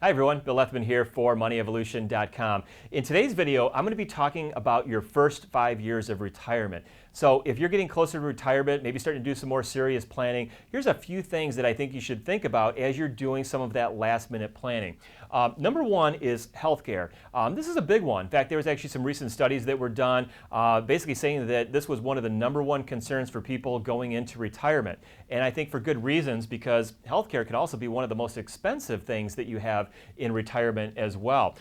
Hi everyone, Bill Lethman here for MoneyEvolution.com. In today's video, I'm going to be talking about your first 5 years of retirement. So if you're getting closer to retirement, maybe starting to do some more serious planning, here's a few things that I think you should think about as you're doing some of that last minute planning. Number one is healthcare. This is a big one. In fact, there was actually some recent studies that were done basically saying that this was one of the number one concerns for people going into retirement. And I think for good reasons, because healthcare can also be one of the most expensive things that you have in retirement as well.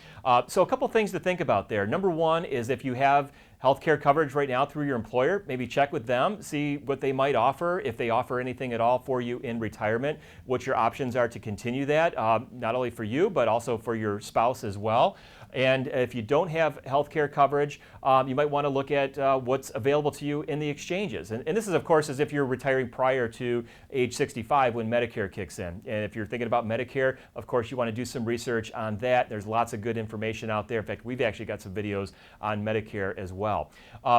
So a couple things to think about there. Number one is if you have healthcare coverage right now through your employer, maybe check with them, see what they might offer, if they offer anything at all for you in retirement, what your options are to continue that, not only for you, but also for your spouse as well. And if you don't have healthcare coverage, you might want to look at what's available to you in the exchanges. And this is, of course, as if you're retiring prior to age 65 when Medicare kicks in. And if you're thinking about Medicare, of course, you want to do some research on that. There's lots of good information out there. In fact, we've actually got some videos on Medicare as well.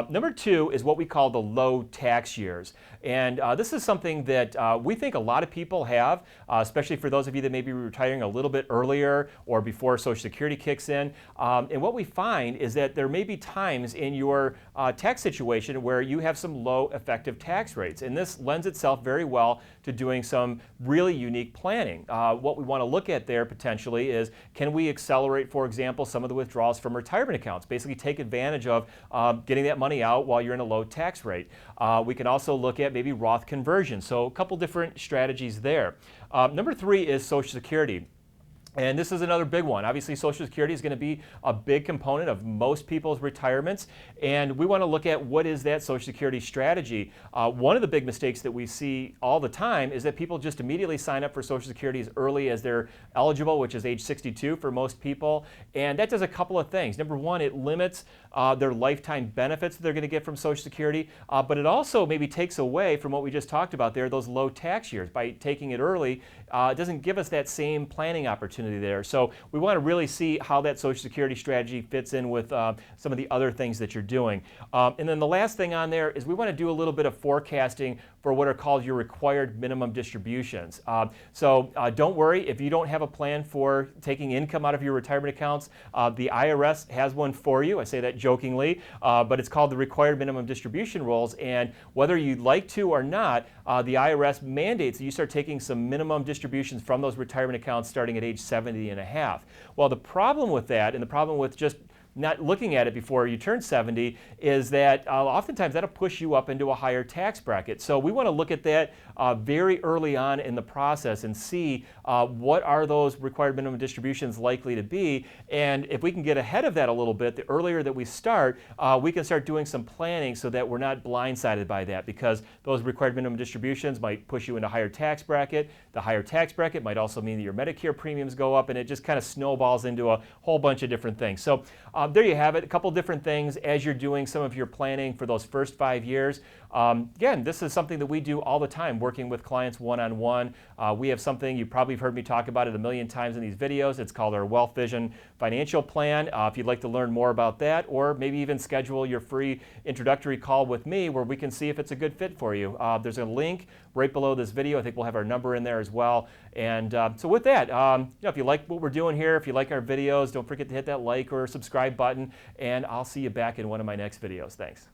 Number two is what we call the low tax years. And this is something that we think a lot of people have, especially for those of you that may be retiring a little bit earlier or before Social Security kicks in. And what we find is that there may be times in your tax situation where you have some low effective tax rates. And this lends itself very well to doing some really unique planning. What we want to look at there potentially is, can we accelerate, for example, some of the withdrawals from retirement accounts? Basically take advantage of getting that money out while you're in a low tax rate. We can also look at maybe Roth conversion. So a couple different strategies there. Number three is Social Security. And this is another big one. Obviously, Social Security is going to be a big component of most people's retirements. And we want to look at what is that Social Security strategy. One of the big mistakes that we see all the time is that people just immediately sign up for Social Security as early as they're eligible, which is age 62 for most people. And that does a couple of things. Number one, it limits their lifetime benefits that they're going to get from Social Security. But it also maybe takes away from what we just talked about there, those low tax years. By taking it early, it doesn't give us that same planning opportunity there. So we want to really see how that Social Security strategy fits in with some of the other things that you're doing. And then the last thing on there is we want to do a little bit of forecasting for what are called your required minimum distributions. So don't worry if you don't have a plan for taking income out of your retirement accounts. The IRS has one for you. I say that jokingly, but it's called the required minimum distribution rules. And whether you'd like to or not, the IRS mandates that you start taking some minimum distributions from those retirement accounts starting at age 70 and a half. Well, the problem with that, and the problem with just not looking at it before you turn 70, is that oftentimes that'll push you up into a higher tax bracket. So we want to look at that very early on in the process and see what are those required minimum distributions likely to be. And if we can get ahead of that a little bit, the earlier that we start, we can start doing some planning so that we're not blindsided by that, because those required minimum distributions might push you into a higher tax bracket. The higher tax bracket might also mean that your Medicare premiums go up, and it just kind of snowballs into a whole bunch of different things. So there you have it, a couple different things as you're doing some of your planning for those first 5 years. Again, this is something that we do all the time, working with clients one-on-one. We have something, you probably have heard me talk about it a million times in these videos. It's called our Wealth Vision Financial Plan. If you'd like to learn more about that, or maybe even schedule your free introductory call with me where we can see if it's a good fit for you. There's a link right below this video. I think we'll have our number in there as well. And so with that, if you like what we're doing here, if you like our videos, don't forget to hit that like or subscribe button, and I'll see you back in one of my next videos. Thanks.